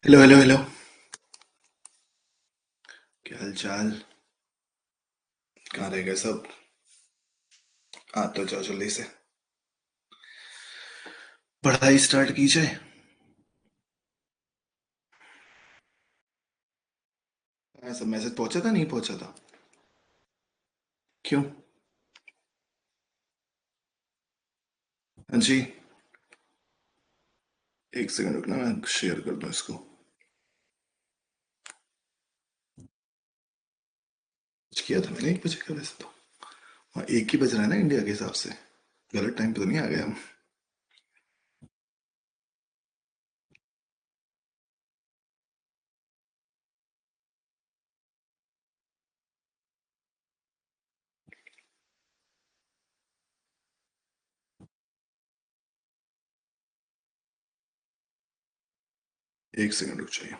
Hello hello hello. क्या हाल चाल? कहाँ रह गए सब? आ तो जाओ जल्दी से। पढ़ाई स्टार्ट की जाए। ऐसा मैसेज पहुंचा था नहीं पहुंचा था? क्यों? हाँ जी। एक सेकंड रुकना, मैं शेयर कर दूं इसको। कुछ किया था मैंने 1 बजे का वैसे तो। हाँ, 1 ही बज रहा है ना इंडिया के हिसाब से। गलत टाइम पे तो नहीं आ गए हम? 1 सेकंड रुक जाइए।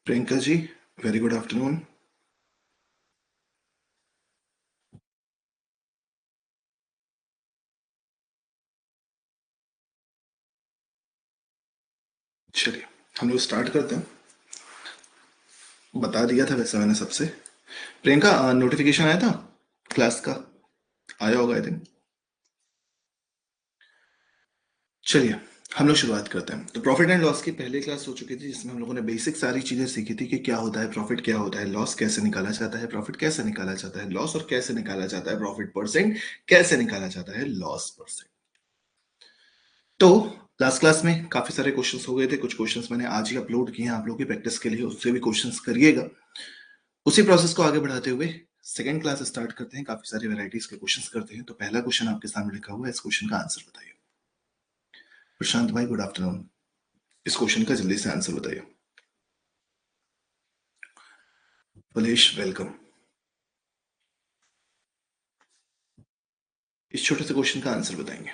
Priyanka ji, very good afternoon. चलिए, हम लोग स्टार्ट करते हैं। बता दिया था वैसे मैंने सबसे। प्रियंका, नोटिफिकेशन आया था क्लास का? आया होगा आई थिंक। चलिए, हम लोग शुरुआत करते हैं। तो प्रॉफिट एंड लॉस की पहली क्लास हो चुकी थी जिसमें हम लोगों ने बेसिक सारी चीजें सीखी थी कि क्या होता है प्रॉफिट, क्या होता है लॉस, कैसे निकाला जाता है प्रॉफिट, कैसे निकाला जाता है लॉस, और कैसे निकाला जाता है प्रॉफिट परसेंट, कैसे निकाला जाता है लॉस परसेंट। तो लास्ट क्लास में काफी सारे क्वेश्चंस हो गए थे। कुछ क्वेश्चंस मैंने आज ही अपलोड किए हैं आप लोगों की प्रैक्टिस के लिए, उससे भी क्वेश्चंस करिएगा। उसी प्रोसेस को आगे बढ़ाते हुए सेकंड क्लास स्टार्ट करते हैं। काफी सारी वैरायटीज के क्वेश्चंस करते हैं। तो पहला क्वेश्चन आपके सामने लिखा हुआ है, इस क्वेश्चन का आंसर बताइए। प्रशांत भाई, गुड आफ्टरनून। इस क्वेश्चन का जल्दी से आंसर बताइए। फलेश, वेलकम। इस छोटे से क्वेश्चन का आंसर बताएंगे।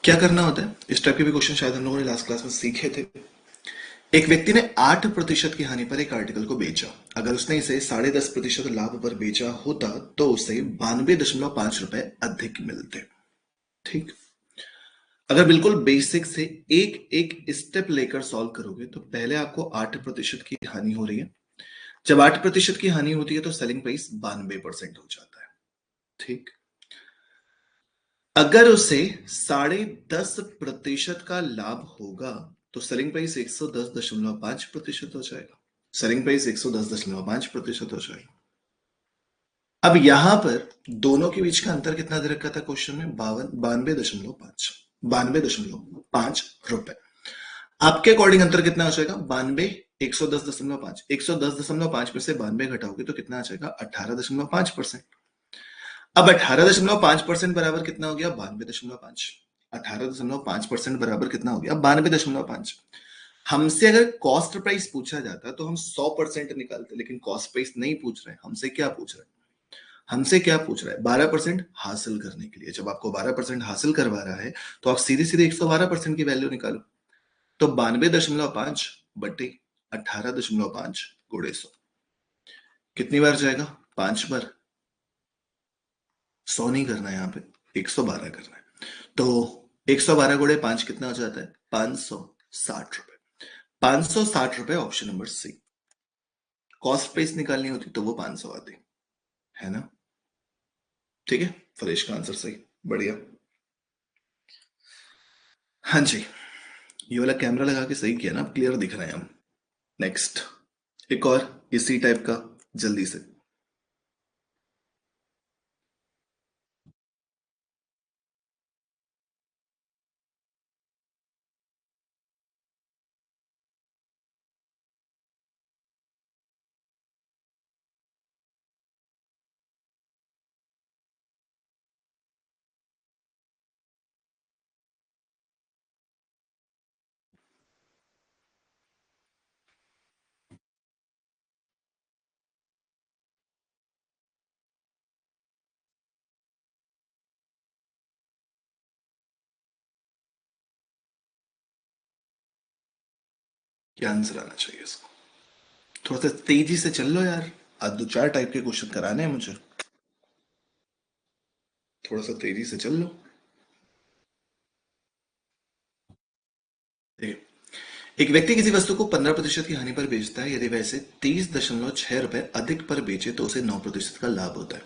क्या करना होता है, इस टाइप के भी क्वेश्चन शायद हम लोगों ने लास्ट क्लास में सीखे थे। एक व्यक्ति ने 8% की हानि पर एक आर्टिकल को बेचा। अगर उसने इसे 10.5% लाभ पर बेचा होता तो उसे 92.5 रुपए अधिक मिलते। ठीक। अगर बिल्कुल बेसिक से एक एक स्टेप लेकर सॉल्व करोगे तो पहले आपको 8% की हानि हो रही है। जब 8% की हानि होती है तो सेलिंग प्राइस 92% हो जाता है। ठीक। अगर उसे 10.5% का लाभ होगा तो सेलिंग प्राइस 110.5% हो जाएगा। सेलिंग प्राइस 110.5% हो जाएगा। अब यहां पर दोनों के बीच का अंतर कितना दे रखा था क्वेश्चन में? 92.5, 92.5 रुपए। आपके अकॉर्डिंग अंतर कितना हो जाएगा? 110.5, 110.5 में से 92 घटाओगे तो कितना आ जाएगा? 18.5%। अब 18.5% बराबर कितना हो गया? 92.5। 18.5% बराबर कितना हो गया? 92.5। हमसे अगर कॉस्ट प्राइस पूछा जाता तो हम 100% निकालते, लेकिन कॉस्ट प्राइस नहीं पूछ रहे। हमसे क्या पूछ रहे हैं? हमसे क्या पूछ रहा है? 12% हासिल करने के लिए। जब आपको 12% हासिल करवा रहा है तो आप सीधे सीधे 112% की वैल्यू निकालो। तो 92.5 बटे 18.5 गुणे 100 कितनी बार जाएगा? 5 बार। 100 नहीं करना है यहाँ पे, 112 करना है। तो 112 गुणे 5 कितना हो जाता है? 560 रुपए। 560 रुपए, option number C. Cost price निकालनी होती तो वो 500 आती, है ना? ठीक है, फरेश का आंसर सही। बढ़िया। हाँ जी, ये वाला कैमरा लगा के सही किया ना, अब क्लियर दिख रहे हैं हम। नेक्स्ट, एक और इसी टाइप का, जल्दी से। क्या आंसर आना चाहिए इसको? थोड़ा सा तेजी से चल लो यार, आज दो चार टाइप के क्वेश्चन कराने हैं मुझे, थोड़ा सा तेजी से चल लो। देखिए, एक व्यक्ति किसी वस्तु को 15% की हानि पर बेचता है, यदि वह इसे 30.6 रुपए अधिक पर बेचे तो उसे 9% का लाभ होता है।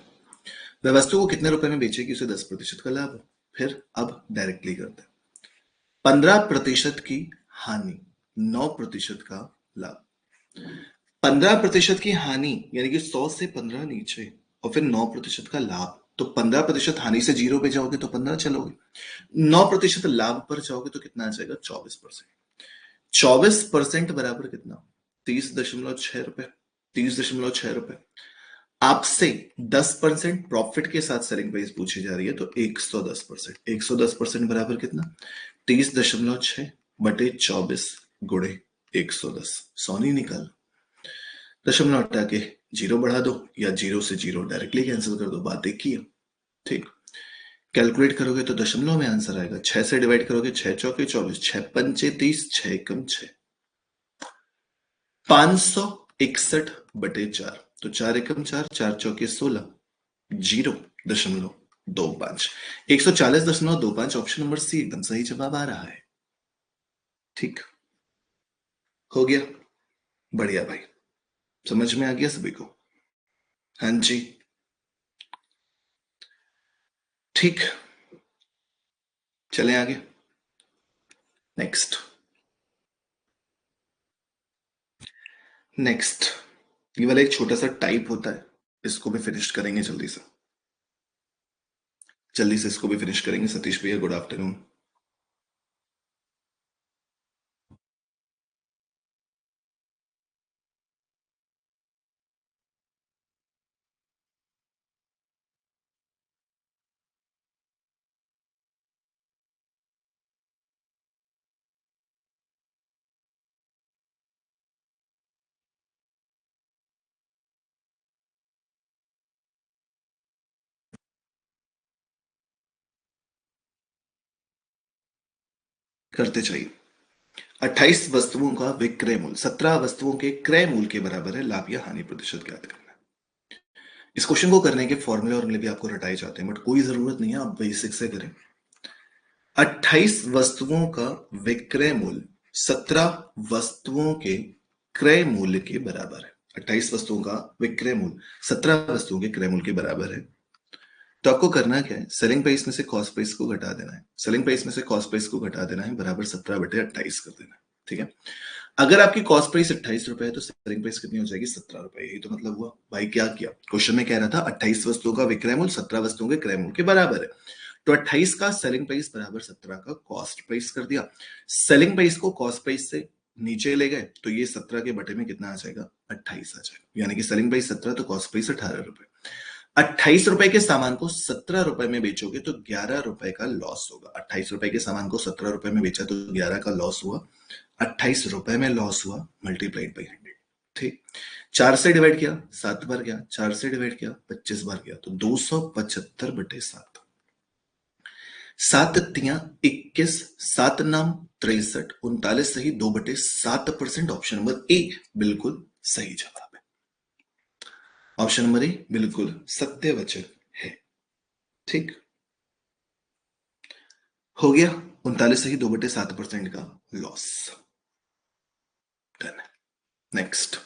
वह वस्तु को कितने रुपए में बेचेगी, उसे 10% का लाभ हो। फिर अब डायरेक्टली करते हैं। 15% की हानि, 9% का लाभ। 15% की हानि यानी कि 100 से 15 नीचे, और फिर 9% का लाभ। तो 15% हानि से जीरो पे जाओगे तो 15 चलोगे, 9% लाभ पर जाओगे तो कितना आ जाएगा, 24%। 24% बराबर कितना, 30.6 रुपए। 30.6 रुपए आपसे 10% प्रॉफिट के साथ सेलिंग प्राइस पूछी जा रही है, तो 110%। 110% बराबर कितना, 30.6 बटे 24 गुणे 110। सोनी निकाल, दशमलव हटा के जीरो बढ़ा दो, या जीरो से जीरो डायरेक्टली कैंसिल कर दो, बात एक ही है। ठीक, कैलकुलेट करोगे तो दशमलव में आंसर आएगा। 6 से डिवाइड करोगे, 6 चौके 24, 6 पंचे 30, 6 एकम 6, 561/4। तो 4 एकम 4, 4 चौके 16, 0.25, 140.25। ऑप्शन नंबर सी एकदम सही जवाब आ रहा है। ठीक, हो गया, बढ़िया भाई, समझ में आ गया सभी को? हाँ जी, ठीक, चलें आगे। नेक्स्ट, नेक्स्ट, ये वाला एक छोटा सा टाइप होता है, इसको भी फिनिश करेंगे जल्दी से। जल्दी से इसको भी फिनिश करेंगे। सतीश भैया गुड आफ्टरनून। करते चाहिए। 28 वस्तुओं का विक्रय मूल्य 17 वस्तुओं के क्रय मूल्य के बराबर है, लाभ या हानि प्रतिशत ज्ञात करना है। इस क्वेश्चन को करने के फॉर्मूले और भी आपको रटाए जाते हैं, बट कोई जरूरत नहीं है, आप बेसिक से करें। 28 वस्तुओं का विक्रय मूल्य 17 वस्तुओं के क्रय मूल्य के बराबर है। 28 वस्तुओं का विक्रय मूल्य 17 वस्तुओं के क्रय मूल्य के बराबर है। तो आपको करना क्या है, सेलिंग प्राइस में से कॉस्ट प्राइस को घटा देना है। सेलिंग प्राइस में से कॉस्ट प्राइस को घटा देना है, बराबर 17/28 कर देना है। ठीक है, अगर आपकी कॉस्ट प्राइस 28 रुपए है तो सेलिंग प्राइस कितनी हो जाएगी, 17 रुपए। यही तो मतलब हुआ भाई। क्या किया, क्वेश्चन में कह रहा था 28 वस्तुओं का विक्रय मूल्य 17 वस्तुओं के क्रय मूल्य के बराबर है, तो 28 का सेलिंग प्राइस बराबर 17 का कॉस्ट प्राइस कर दिया। सेलिंग प्राइस को कॉस्ट प्राइस से नीचे ले गए तो ये 17 के बटे में कितना आ जाएगा, 28 आ जाएगा। यानी कि सेलिंग प्राइस 17 तो कॉस्ट प्राइस 18 रुपए। 28 रुपए के सामान को 17 रुपए में बेचोगे तो 11 रुपए का लॉस होगा। 28 रुपए के सामान को 17 रुपए में बेचा तो 11 का लॉस हुआ। 28 रुपए में लॉस हुआ, मल्टीप्लाइड बाई 100। ठीक, 4 से डिवाइड किया 7 बार गया, 4 से डिवाइड किया 25 बार गया, तो 275/7। 7×3 = 21, 7×9 = 63, 39 सही, 2/7%। ऑप्शन नंबर ए बिल्कुल सही जवाब है। ऑप्शन नंबर ए बिल्कुल सत्य वचन है। ठीक, हो गया, 39 सही, 2/7% का लॉस। डन है। नेक्स्ट,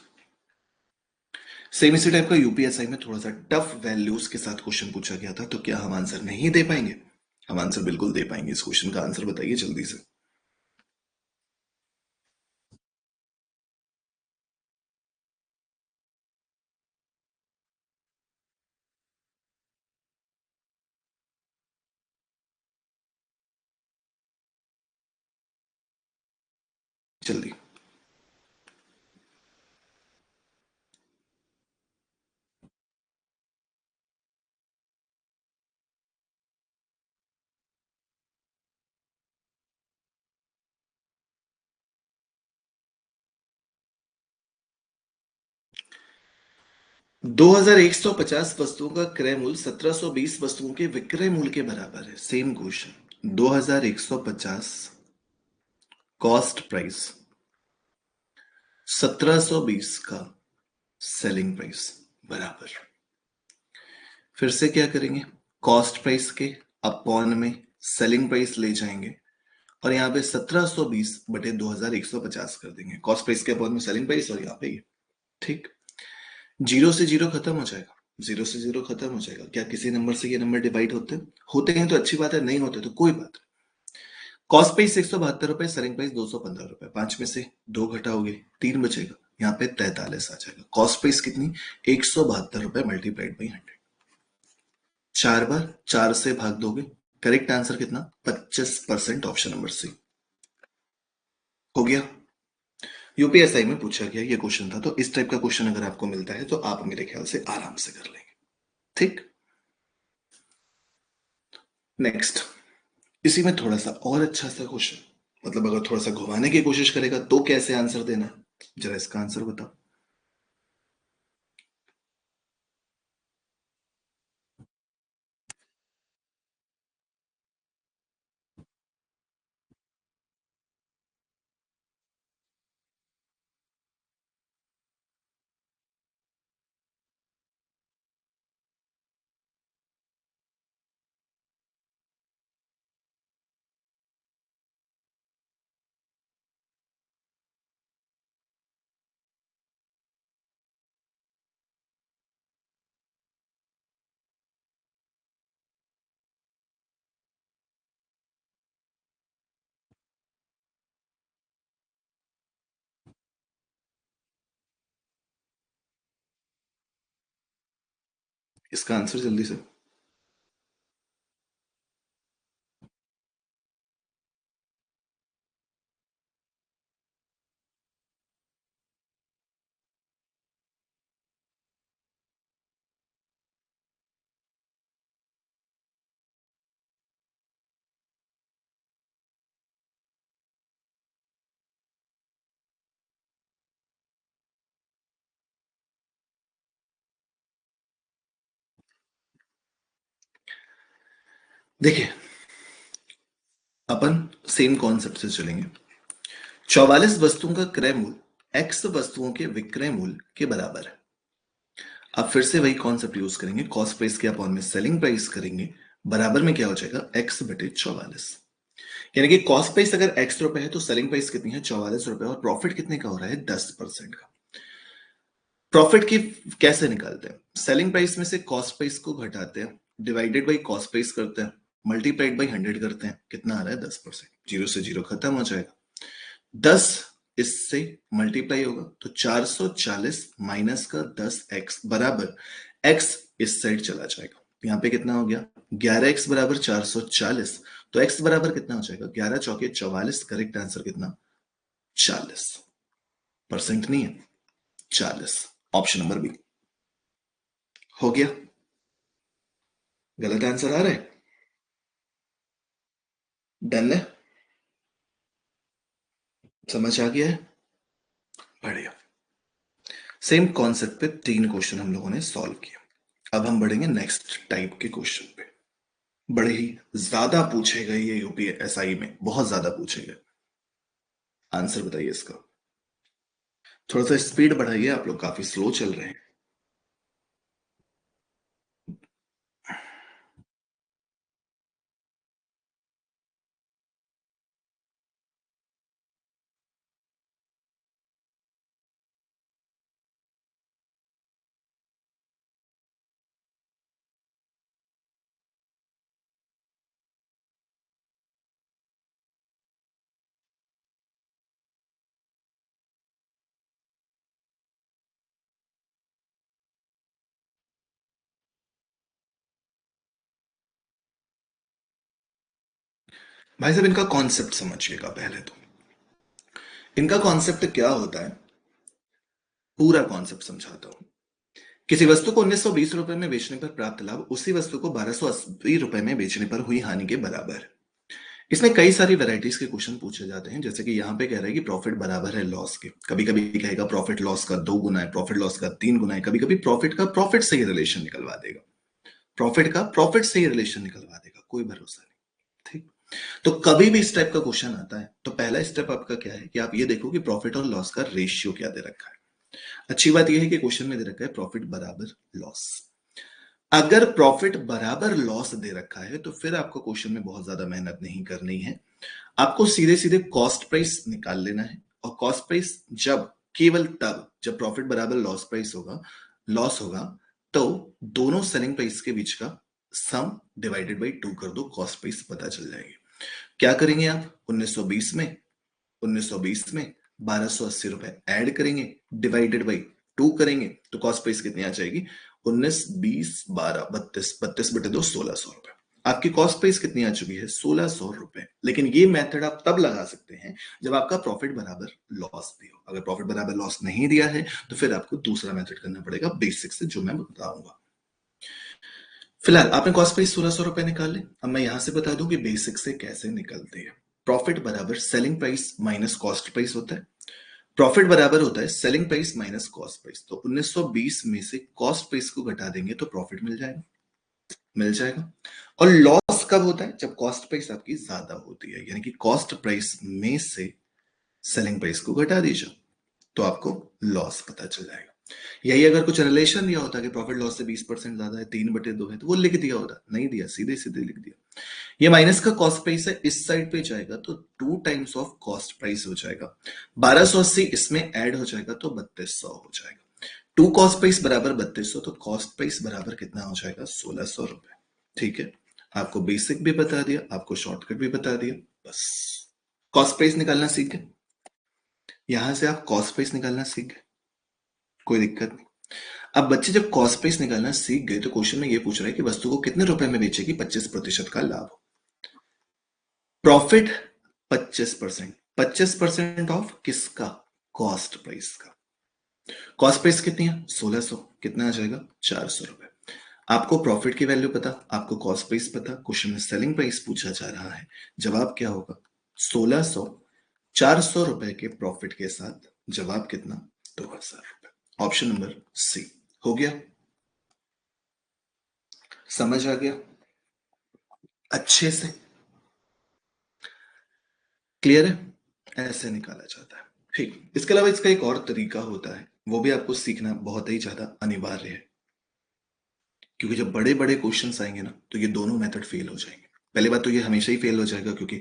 सेम इसी टाइप का यूपीएसआई में थोड़ा सा टफ वैल्यूज के साथ क्वेश्चन पूछा गया था, तो क्या हम आंसर नहीं दे पाएंगे? हम आंसर बिल्कुल दे पाएंगे। इस क्वेश्चन का आंसर बताइए जल्दी से। जल्दी। दो हजार 150 वस्तुओं का क्रय मूल्य 1720 वस्तुओं के विक्रय मूल्य के बराबर है। सेम क्वेश्चन, 2150 कॉस्ट प्राइस 1720 का सेलिंग प्राइस बराबर, फिर से क्या करेंगे, कॉस्ट प्राइस के अपॉन में सेलिंग प्राइस ले जाएंगे और यहाँ पे 1720 बटे 2150 कर देंगे, कॉस्ट प्राइस के अपॉन में सेलिंग प्राइस और यहाँ पे ये, ठीक। जीरो से जीरो खत्म हो जाएगा, जीरो से जीरो खत्म हो जाएगा। क्या किसी नंबर से ये नंबर डिवाइड होते हैं तो अच्छी बात है, नहीं होते तो कोई बात नहीं। कॉस्ट प्राइस 172 रुपए, सेलिंग प्राइस 215 रुपए, 5 में से 2 घटाओगे 3 बचेगा, यहाँ पे 43 आ जाएगा। कॉस्ट प्राइस कितनी, 172 रुपए मल्टीप्लाइड बाई 100, 4 बार 4 से भाग दोगे, करेक्ट आंसर कितना, 25%, ऑप्शन नंबर सी हो गया। यूपीएसआई में पूछा गया ये क्वेश्चन था, तो इस टाइप का क्वेश्चन अगर आपको मिलता है तो आप मेरे ख्याल से आराम से कर लेंगे, ठीक। नेक्स्ट, इसी में थोड़ा सा और अच्छा सा क्वेश्चन, मतलब अगर थोड़ा सा घुमाने की कोशिश करेगा तो कैसे आंसर देना है, जरा इसका आंसर बताओ। इसका आंसर जल्दी से, देखिए अपन सेम कॉन्सेप्ट से चलेंगे। 44 वस्तुओं का क्रय मूल्य एक्स वस्तुओं के विक्रय मूल्य के बराबर है। अब फिर से वही कॉन्सेप्ट यूज करेंगे, कॉस्ट प्राइस के अपॉन में सेलिंग प्राइस करेंगे, बराबर में क्या हो जाएगा, एक्स बटे 44। यानी कि कॉस्ट प्राइस अगर एक्स रुपए है तो सेलिंग प्राइस कितनी है, 44 रुपए, और प्रॉफिट कितने का हो रहा है, 10% का। प्रॉफिट की कैसे निकालते हैं, सेलिंग प्राइस में से कॉस्ट प्राइस को घटाते हैं, डिवाइडेड बाई कॉस्ट प्राइस करते हैं, मल्टीप्लाइड बाई 100 करते हैं, कितना आ रहा है, 10%। जीरो से जीरो खत्म हो जाएगा, 10 इससे मल्टीप्लाई होगा तो 440 माइनस का 10x बराबर x इस साइड चला जाएगा, यहां पे कितना हो गया, 11x बराबर 440, तो x बराबर कितना हो जाएगा, 11 चौके 44, करेक्ट आंसर कितना, 40%, नहीं है 40, ऑप्शन नंबर बी हो गया। गलत आंसर आ रहा है, डन है, समझ आ गया है, बढ़िया। सेम कॉन्सेप्ट पे 3 क्वेश्चन हम लोगों ने सॉल्व किया। अब हम बढ़ेंगे नेक्स्ट टाइप के क्वेश्चन पे, बड़े ही ज्यादा पूछेगा ये यूपीएसआई में, बहुत ज्यादा पूछेगा। आंसर बताइए इसका, थोड़ा सा स्पीड बढ़ाइए, आप लोग काफी स्लो चल रहे हैं। भाई साहब इनका कॉन्सेप्ट समझिएगा पहले तो, इनका कॉन्सेप्ट क्या होता है, पूरा कॉन्सेप्ट समझाता हूं। किसी वस्तु को 1920 रुपए में बेचने पर प्राप्त लाभ उसी वस्तु को 1280 रुपए में बेचने पर हुई हानि के बराबर है। इसमें कई सारी वैरायटीज के क्वेश्चन पूछे जाते हैं, जैसे कि यहाँ पे कह रहा है कि प्रॉफिट बराबर है लॉस के, कभी कभी कहेगा प्रॉफिट लॉस का 2 गुना है, प्रॉफिट लॉस का 3 गुना है, कभी कभी प्रॉफिट का प्रॉफिट से ही रिलेशन निकलवा देगा, प्रॉफिट का प्रॉफिट से ही रिलेशन निकलवा देगा, कोई भरोसा नहीं, ठीक। तो कभी भी इस टाइप का क्वेश्चन आता है तो पहला स्टेप आपका क्या है कि आप ये देखो कि प्रॉफिट और लॉस का रेशियो क्या दे रखा है। अच्छी बात यह है कि क्वेश्चन में दे रखा है प्रॉफिट बराबर लॉस। अगर प्रॉफिट बराबर लॉस दे रखा है तो फिर आपको क्वेश्चन में बहुत ज्यादा मेहनत नहीं करनी है, आपको सीधे सीधे कॉस्ट प्राइस निकाल लेना है। और कॉस्ट प्राइस जब, केवल तब जब प्रॉफिट बराबर लॉस प्राइस होगा, लॉस होगा, तो दोनों सेलिंग प्राइस के बीच का सम डिवाइडेड बाई 2 कर दो, कॉस्ट प्राइस पता चल जाएगी। क्या करेंगे आप 1920 में 1280 रुपए ऐड करेंगे, डिवाइडेड बाई 2 करेंगे, तो कॉस्ट प्राइस कितनी आ जाएगी 19 20 12 32 32 बटे 2 1600 रुपए। आपकी कॉस्ट प्राइस कितनी आ चुकी है 1600 रुपए। लेकिन ये मेथड आप तब लगा सकते हैं जब आपका प्रॉफिट बराबर लॉस भी हो। अगर प्रॉफिट बराबर लॉस नहीं दिया है तो फिर आपको दूसरा मेथड करना पड़ेगा बेसिक से, जो मैं बताऊंगा। फिलहाल आपने कॉस्ट प्राइस 1600 रुपए निकाल ली। अब मैं यहां से बता दूं कि बेसिक से कैसे निकलती है। प्रॉफिट बराबर selling price minus cost price होता है। प्रॉफिट बराबर होता है selling price minus cost price. तो 1920 में से कॉस्ट प्राइस को घटा देंगे तो प्रॉफिट मिल जाएगा। और लॉस कब होता है जब कॉस्ट प्राइस आपकी ज्यादा होती है, यानी कि कॉस्ट प्राइस में से सेलिंग प्राइस को घटा दीजिए तो आपको लॉस पता चल जाएगा। यही अगर कुछ रिलेशन दिया होता कि प्रॉफिट लॉस से 20% ज्यादा है, 3/2 है, तो वो लिख दिया होता, नहीं दिया, सीधे सीधे लिख दिया। ये माइनस का कॉस्ट प्राइस है, इस साइड पे जाएगा तो 2 टाइम्स ऑफ कॉस्ट प्राइस हो जाएगा। 1280 इसमें ऐड हो जाएगा तो 3200 हो जाएगा। 2 कॉस्ट प्राइस बराबर 3200, तो कॉस्ट प्राइस बराबर कितना हो जाएगा 1600 रुपए। ठीक है, आपको बेसिक भी बता दिया, आपको शॉर्टकट भी बता दिया, बस कॉस्ट प्राइस निकालना सीख गए। यहां से आप कॉस्ट प्राइस निकालना सीख गए, कोई दिक्कत नहीं। अब बच्चे जब कॉस्ट प्राइस निकालना सीख गए तो क्वेश्चन में ये पूछ रहा है कि वस्तु को कितने रुपए में बेचेगी 25% का लाभ। प्रॉफिट 25%, 25% ऑफ किसका, कॉस्ट प्राइस का। कॉस्ट प्राइस कितनी है 1600, कितना आ जाएगा 400 रुपए। आपको प्रॉफिट की वैल्यू पता, आपको कॉस्ट प्राइस पता, क्वेश्चन में सेलिंग प्राइस पूछा जा रहा है, जवाब क्या होगा 1600, 400 रुपए के प्रॉफिट के साथ जवाब कितना 2000 रुपए। ऑप्शन नंबर सी हो गया। समझ आ गया अच्छे से, क्लियर है, ऐसे निकाला जाता है। ठीक, इसके अलावा इसका एक और तरीका होता है, वो भी आपको सीखना बहुत ही ज्यादा अनिवार्य है, क्योंकि जब बड़े बड़े क्वेश्चंस आएंगे ना तो ये दोनों मेथड फेल हो जाएंगे। पहली बात तो ये हमेशा ही फेल हो जाएगा क्योंकि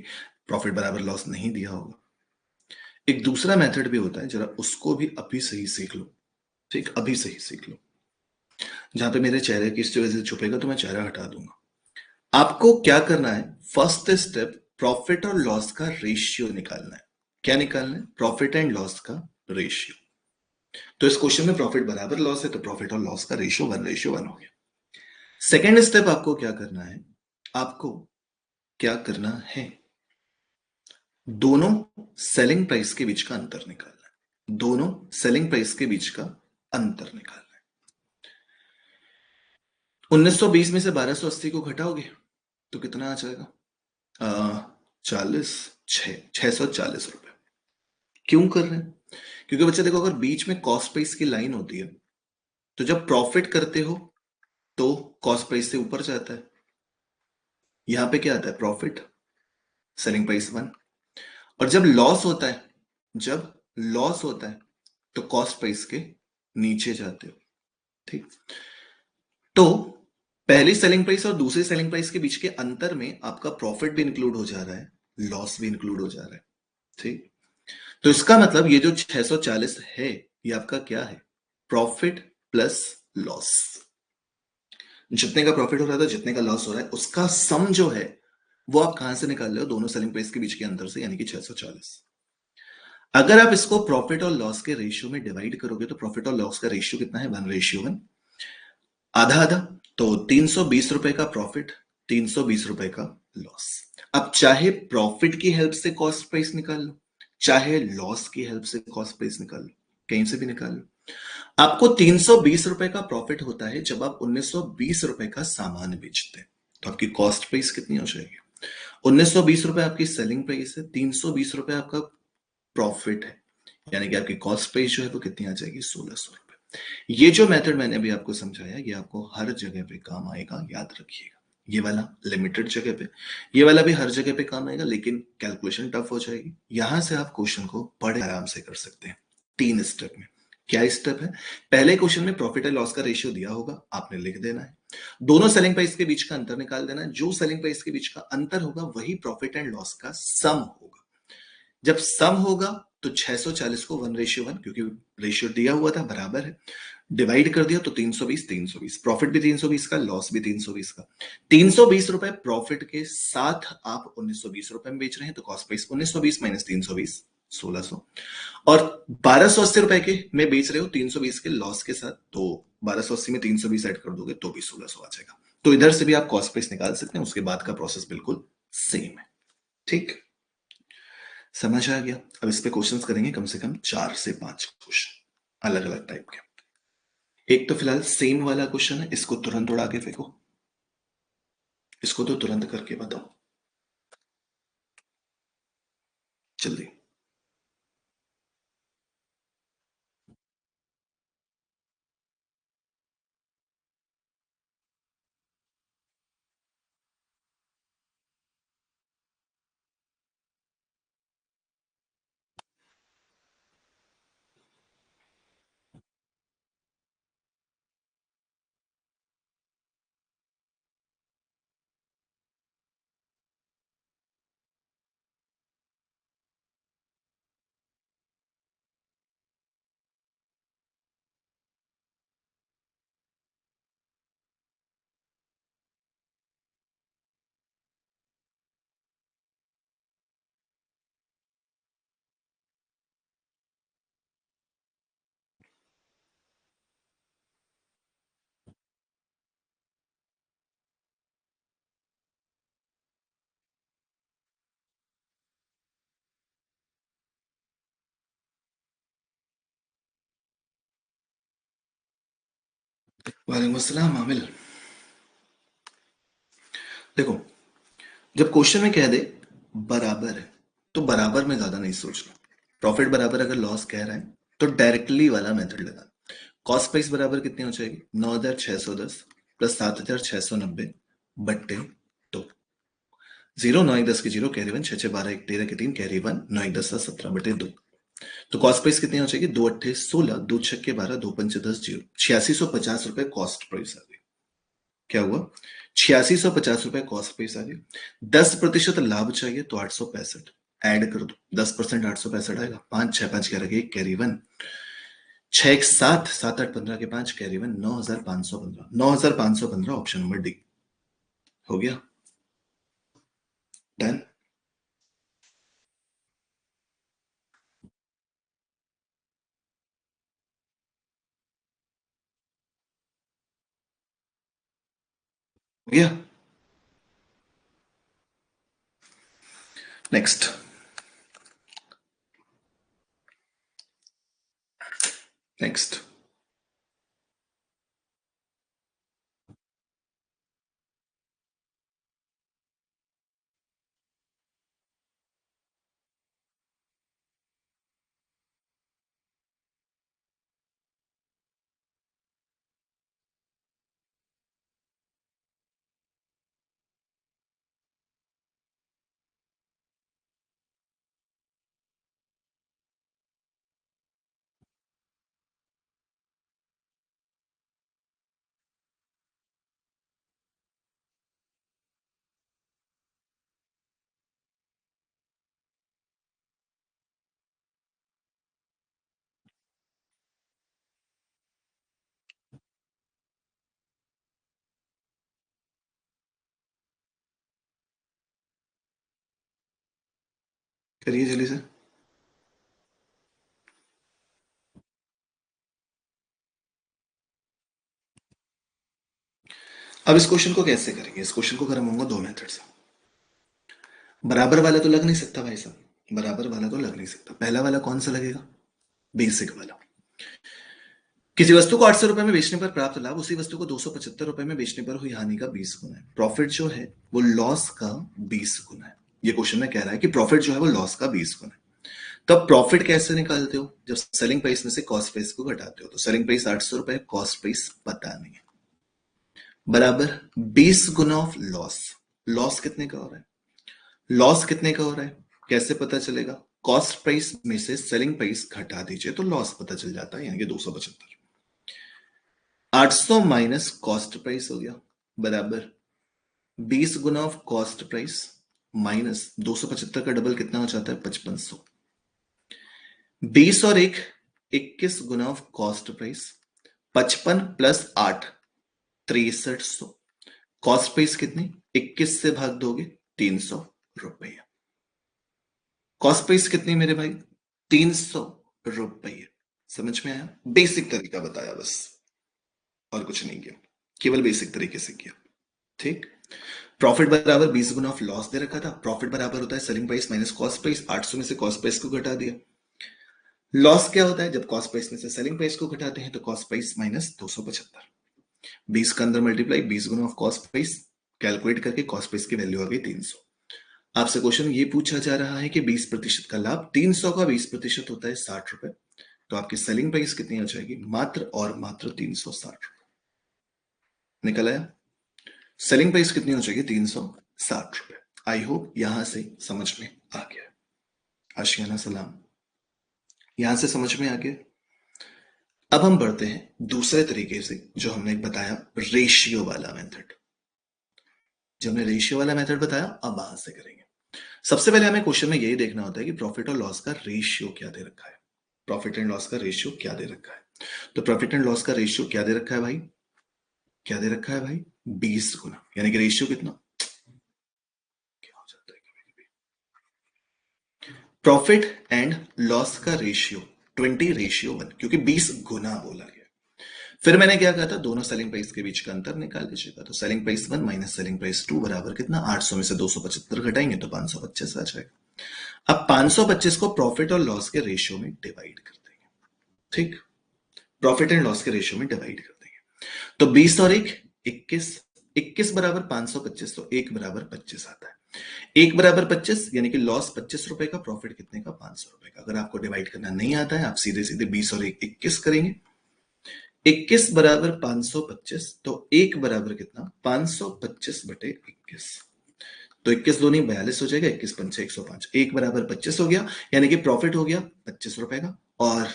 प्रॉफिट बराबर लॉस नहीं दिया होगा। एक दूसरा मेथड भी होता है, जरा उसको भी अभी सही सीख लो। ठीक, अभी सही सीख लो। जहां पे मेरे चेहरे की वजह से छुपेगा तो मैं चेहरा हटा दूंगा। आपको क्या करना है, फर्स्ट स्टेप प्रॉफिट और लॉस का रेशियो निकालना है। क्या निकालना है, प्रॉफिट एंड लॉस का रेशियो। तो इस क्वेश्चन में प्रॉफिट बराबर लॉस है तो प्रॉफिट और लॉस का रेशियो 1:1 हो गया। सेकेंड स्टेप आपको क्या करना है, आपको क्या करना है, दोनों सेलिंग प्राइस के बीच का अंतर निकालना है। दोनों सेलिंग प्राइस के बीच का अंतर निकालना है। 1920 में से 1280 को घटाओगे तो कितना आ जाएगा 40 640 रुपए। क्यों कर रहे हैं, क्योंकि बच्चे देखो अगर बीच में कॉस्ट प्राइस की लाइन होती है तो जब प्रॉफिट करते हो तो कॉस्ट प्राइस से ऊपर जाता है। यहां पे क्या आता है प्रॉफिट, सेलिंग प्राइस 1। और जब लॉस होता है, जब लॉस होता है तो कॉस्ट प्राइस के नीचे जाते हो। ठीक, तो पहली सेलिंग प्राइस और दूसरी सेलिंग प्राइस के बीच के अंतर में आपका प्रॉफिट भी इंक्लूड हो जा रहा है, लॉस भी इंक्लूड हो जा रहा है। ठीक, तो इसका मतलब ये जो 640 है ये आपका क्या है, प्रॉफिट प्लस लॉस। जितने का प्रॉफिट हो रहा था, जितने का लॉस हो रहा है, उसका सम जो है वो आप कहां से निकाल रहे हो, दोनों सेलिंग प्राइस के बीच के अंतर से, यानी कि 640। अगर आप इसको प्रॉफिट और लॉस के रेशियो में डिवाइड करोगे तो प्रॉफिट और लॉस का रेशियो कितना है 1:1, आधा आधा। तो 320 रुपए का प्रॉफिट, 320 रुपए का लॉस। अब चाहे प्रॉफिट की हेल्प से कॉस्ट प्राइस निकाल लो, चाहे लॉस की हेल्प से कॉस्ट प्राइस निकाल लो, कहीं से भी निकाल लो। आपको 320 रुपए का प्रॉफिट होता है जब आप 1920 रुपए का सामान बेचते हैं, तो आपकी कॉस्ट प्राइस कितनी हो जाएगी 1920 रुपए आपकी सेलिंग प्राइस है, 320 रुपए आपका प्रॉफिट है, यानी कि आपकी कॉस्ट प्राइस जो है वो कितनी आ जाएगी 1600 रुपए। ये जो मेथड मैंने अभी आपको समझाया ये आपको हर जगह पे काम आएगा, याद रखिएगा। ये वाला लिमिटेड जगह पे, ये वाला भी हर जगह पे काम आएगा, लेकिन कैलकुलेशन टफ हो जाएगी। यहां से आप क्वेश्चन को बड़े आराम से कर सकते हैं 3 स्टेप में। क्या स्टेप है? पहले क्वेश्चन में प्रॉफिट एंड लॉस का रेशियो दिया होगा, आपने लिख देना है। दोनों सेलिंग प्राइस के बीच का अंतर निकाल देना है। जो सेलिंग प्राइस के बीच का अंतर होगा वही प्रॉफिट एंड लॉस का सम होगा। जब सम होगा तो 640 को 1:1, क्योंकि रेशियो दिया हुआ था, बराबर है, डिवाइड कर दिया तो 320 प्रॉफिट भी 320 का, लॉस भी 320 का। 320 रुपए प्रॉफिट के साथ आप 1920 रुपए में बेच रहे हैं, तो कॉस्ट प्राइस 1920 माइनस 320 1600, और 1280 रुपए के में बेच रहे हो 320 के लॉस के साथ, तो 1280 में 320 ऐड कर दोगे तो भी 1600 आ जाएगा। तो इधर से भी आप कॉस्ट प्राइस निकाल सकते हैं, उसके बाद का प्रोसेस बिल्कुल सेम है। ठीक, समझ आ गया? अब इस पे क्वेश्चंस करेंगे कम से कम 4 से 5 क्वेश्चन अलग अलग टाइप के। एक तो फिलहाल सेम वाला क्वेश्चन है, इसको तुरंत उड़ा के फेंको, इसको तो तुरंत करके बताओ जल्दी। वालेकुम अस्सलाम आमिल। देखो, जब क्वेश्चन में कह दे बराबर है, तो बराबर में ज्यादा नहीं सोचना। प्रॉफिट बराबर अगर लॉस कह रहा है तो डायरेक्टली वाला मेथड लगा। कॉस्ट प्राइस बराबर कितनी हो जाएगी? 9610 प्लस 7690 बट्टे 2। 0 9 1 10 के 0 कैरी 1, 6 6 12 1 13 के 3 कैरी 1, 9 1 10 17 बटे 2। तो कॉस्ट प्राइस कितनी हो जाएगी? 2 अट्ठे 16, 2 छक्के 12, 2 पंचे 10, 0, 8650 रुपए कॉस्ट प्राइस आ गई। क्या हुआ? 8650 रुपए कॉस्ट प्राइस आ गई। 10% लाभ चाहिए तो 865 ऐड कर दो, 10% 865 आएगा। 5 6 5 11 1 कैरी 1, 6 1 7 7 8 15 के 5 कैरी 1, 9515, 9515 ऑप्शन नंबर डी हो गया। डन। हो गया। नेक्स्ट। नेक्स्ट। करिए जल्दी से। अब इस क्वेश्चन को कैसे करेंगे? इस क्वेश्चन को करूंगा दो मेथड से। बराबर वाला तो लग नहीं सकता भाई साहब, बराबर वाला तो लग नहीं सकता। पहला वाला कौन सा लगेगा? बेसिक वाला। किसी वस्तु को 800 रुपए में बेचने पर प्राप्त लाभ उसी वस्तु को 275 रुपए में बेचने पर हुई हानि का 20 गुना है। प्रॉफिट जो है वो लॉस का 20 गुना है। ये क्वेश्चन में कह रहा है कि प्रॉफिट जो है वो लॉस का 20 गुना है। तब प्रॉफिट कैसे निकालते हो? जब सेलिंग प्राइस में से कॉस्ट प्राइस को घटाते हो। तो सेलिंग प्राइस 800 रुपए, कॉस्ट प्राइस पता नहीं है, बराबर 20 गुना ऑफ लॉस। लॉस कितने का हो रहा है? लॉस कितने का हो रहा है कैसे पता चलेगा? कॉस्ट प्राइस में से सेलिंग प्राइस घटा दीजिए तो लॉस पता चल जाता है, यानी कि 275। 800 माइनस कॉस्ट प्राइस हो गया बराबर 20 गुना ऑफ कॉस्ट प्राइस माइनस 275 का डबल कितना हो जाता है? 5500। 20 और 1 21 गुना of cost price 55 plus 8 6300। Cost price कितनी? 21 से भाग दोगे 300 रुपये। कॉस्ट प्राइस कितनी मेरे भाई? 300 रुपये। समझ में आया? बेसिक तरीका बताया बस, और कुछ नहीं किया, केवल बेसिक तरीके से किया। ठीक। प्रॉफिट बराबर 20 गुना ऑफ लॉस दे रखा था। प्रॉफिट बराबर होता है selling price minus cost price. 800 में से कॉस्ट प्राइस को घटा दिया। लॉस क्या होता है? जब कॉस्ट प्राइस में से सेलिंग प्राइस को घटाते हैं तो कॉस्ट प्राइस माइनस 275। 20 का अंदर multiply 20 Guna of cost price, calculate करके कॉस्ट प्राइस की वैल्यू आ गई 300। आपसे क्वेश्चन ये पूछा जा रहा है कि 20% का लाभ 300 का 20% होता है 60 रुपए, तो आपकी सेलिंग प्राइस कितनी हो जाएगी? मात्र और मात्र 360 रुपए। निकल आया? सेलिंग प्राइस कितनी हो जाएगी? 360 रुपए। आई होप यहां से समझ में आ गया। आशियाना सलाम। यहां से समझ में आ गया। अब हम बढ़ते हैं दूसरे तरीके से, जो हमने बताया रेशियो वाला मेथड। जब हमने रेशियो वाला मेथड बताया, अब वहां से करेंगे। सबसे पहले हमें क्वेश्चन में यही देखना होता है कि प्रॉफिट और लॉस का रेशियो क्या दे रखा है। प्रॉफिट एंड लॉस का रेशियो क्या दे रखा है? तो प्रॉफिट एंड लॉस का रेशियो क्या दे रखा है भाई? क्या दे रखा है भाई? 20 गुना, यानी कि रेशियो कितना? क्या हो जाता है कभी कभी? प्रॉफिट एंड लॉस का रेशियो 20:1, क्योंकि 20 गुना बोला गया। फिर मैंने क्या कहा था? दोनों सेलिंग प्राइस के बीच का अंतर निकाल लीजिएगा। तो selling price 1 minus selling price 2 बराबर कितना? 800 में से 275 घटाएंगे तो 525 आ जाएगा। अब 525 को प्रॉफिट और लॉस के रेशियो में डिवाइड कर देंगे। ठीक। प्रॉफिट एंड लॉस के रेशियो में डिवाइड कर देंगे तो 20 और 1 21। 21 बराबर 525, तो 1 बराबर 25 आता है। 1 बराबर 25, यानी कि लॉस 25 रुपए का, प्रॉफिट कितने का? 500 रुपए का। अगर आपको डिवाइड करना नहीं आता है, आप सीधे सीधे 20 और 1 21 करेंगे। 21 बराबर 525, तो 1 बराबर कितना? 525 बटे 21। तो 21 दूनी 42 हो जाएगा। 21 पंचे 105। 1 बराबर 25 हो गया, यानी कि प्रॉफिट हो गया 25 रुपए का और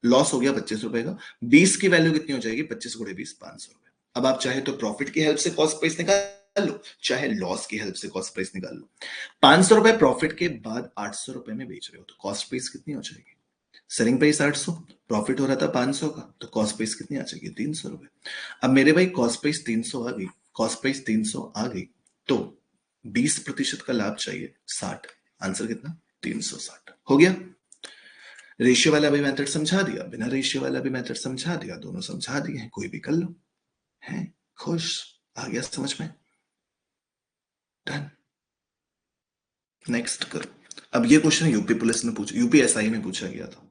लॉस हो गया 25 रुपए का। 20 की वैल्यू कितनी हो जाएगी? 25 गुणे 20, 500 रुपए। अब आप चाहे तो प्रॉफिट की हेल्प से कॉस्ट प्राइस निकाल लो, चाहे लॉस की हेल्प से कॉस्ट प्राइस निकाल लो। 500 रुपए प्रॉफिट के बाद 800 रुपए में बेच रहे हो, तो कॉस्ट प्राइस कितनी हो जाएगी? सेलिंग प्राइस 800, प्रॉफिट हो रहा था 500 का, तो कॉस्ट प्राइस कितनी आ जाएगी? 300 रुपए। अब मेरे भाई कॉस्ट प्राइस 300 आ गई, कॉस्ट प्राइस 300 आ गई, तो 20% का लाभ चाहिए 60। आंसर कितना? 360 हो गया। रेशियो वाला भी मेथड समझा दिया, बिना रेशियो वाला भी मेथड समझा दिया, दोनों समझा दिए हैं, कोई भी कर लो। है खुश? आ गया समझ में? डन। नेक्स्ट करो। अब ये क्वेश्चन यूपी पुलिस में पूछा, यूपीएसआई में पूछा गया था।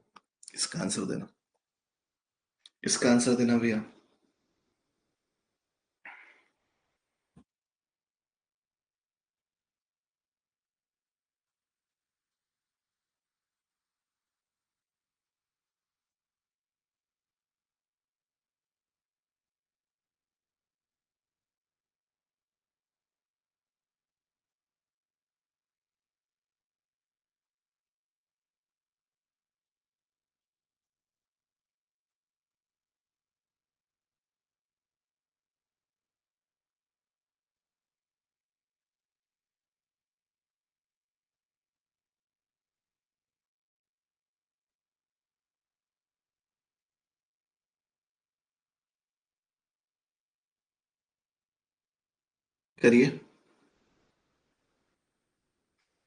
इसका आंसर देना, इसका आंसर देना भैया। करिए।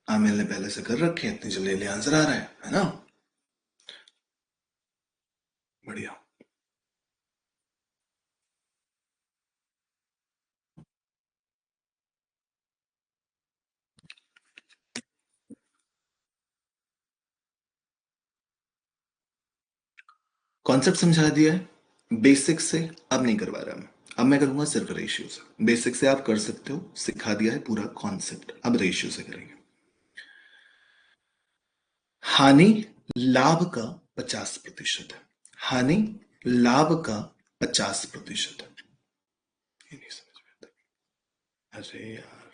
आमिर ने पहले से कर रखे हैं, इतनी जल्दी आंसर आ रहा है ना? बढ़िया। कॉन्सेप्ट समझा दिया है बेसिक से, अब नहीं करवा रहा मैं। अब मैं करूंगा सिर्फ रेशियो से। बेसिक से आप कर सकते हो, सिखा दिया है पूरा कॉन्सेप्ट, अब रेशियो से करेंगे। हानि लाभ का 50% है। हानि लाभ का 50% है। ये नहीं समझ अरे यार,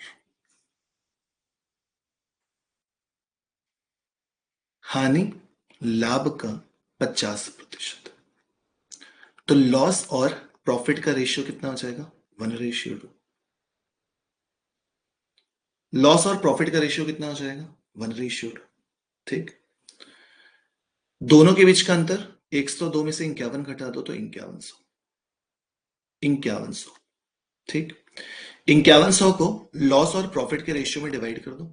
हानि लाभ का 50%, तो लॉस और प्रॉफिट का रेशियो कितना हो जाएगा? 1:2। लॉस और प्रॉफिट का रेशियो कितना हो जाएगा? 1:2। ठीक। दोनों के बीच का अंतर 102 में से 51 घटा दो तो 5100। 5100। ठीक। 5100 को लॉस और प्रॉफिट के रेशियो में डिवाइड कर दो।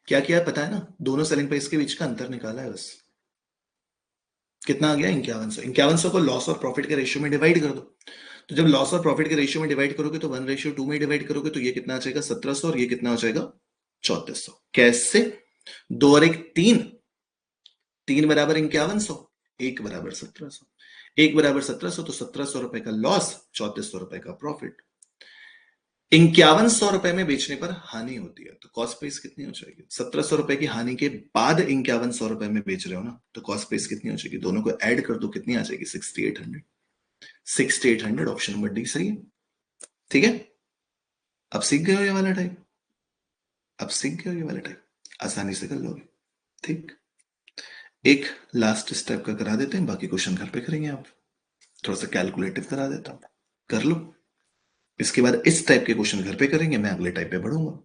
क्या किया है पता है ना? दोनों सेलिंग प्राइस के बीच का अंतर निकाला है बस। कितना आ गया? 5100। 5100 को लॉस और प्रॉफिट के रेशियो में डिवाइड कर दो। तो जब लॉस और प्रॉफिट के रेशियो में डिवाइड करोगे तो 1:2 में डिवाइड करोगे तो ये कितना आ जाएगा? 1700, और ये कितना हो जाएगा? 3400। कैसे? 2 और 1 3। 3 बराबर 5100, 1 बराबर 1700। 1 बराबर 1700, तो 1700 रुपए का लॉस, 3400 रुपए का प्रॉफिट। 5100 रुपए में बेचने पर हानि होती है, तो कॉस्ट प्राइस कितनी हो जाएगी? 1700 रुपए की हानि के बाद 5100 रुपए में बेच रहे हो ना, तो कॉस्ट प्राइस कितनी हो जाएगी? दोनों को ऐड कर दो, कितनी आ जाएगी? 6800। 6800 ऑप्शन नंबर डी सही है। ठीक है। अब सीख गए हो ये वाला टाइप? अब सीख गए हो ये वाला टाइप? आसानी से कर लोगे। ठीक। एक लास्ट स्टेप का करा देते हैं, बाकी क्वेश्चन घर पे करेंगे। आप थोड़ा सा कैलकुलेटिव करा देता हूं, कर लो। इसके बाद इस टाइप के क्वेश्चन घर पे करेंगे, मैं अगले टाइप पे बढ़ूंगा।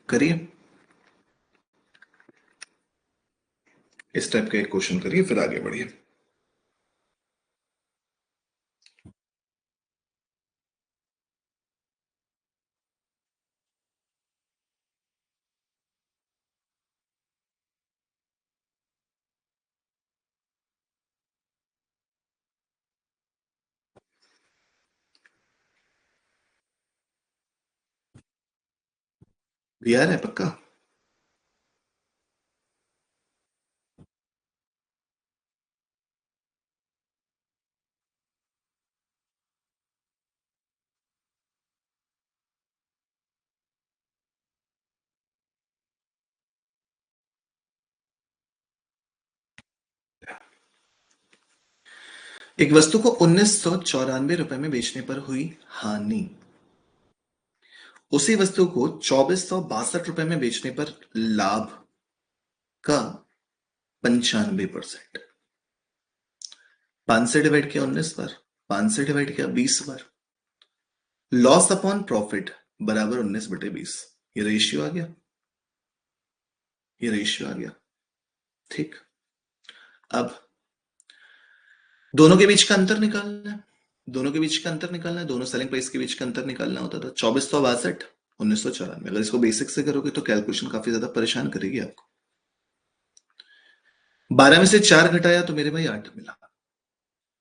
करिए, इस टाइप का एक क्वेश्चन करिए, फिर आगे बढ़िए। यार है पक्का? एक वस्तु को 1994 रुपए में बेचने पर हुई हानि, उसी वस्तु को 2462 रुपए में बेचने पर लाभ का 95%। 5 से डिवाइड किया 19 बार, 5 से डिवाइड किया 20 बार। लॉस अपॉन प्रॉफिट बराबर 19/20। ये रेशियो आ गया, ये रेशियो आ गया। ठीक। अब दोनों के बीच का अंतर निकालना है। दोनों के बीच का अंतर निकालना है, दोनों सेलिंग प्राइस के बीच का अंतर निकालना होता था। 2462, 1994। अगर इसको बेसिक से करोगे तो कैलकुलेशन काफी ज्यादा परेशान करेगी आपको। 12 में से 4 घटाया तो मेरे भाई 8 मिला।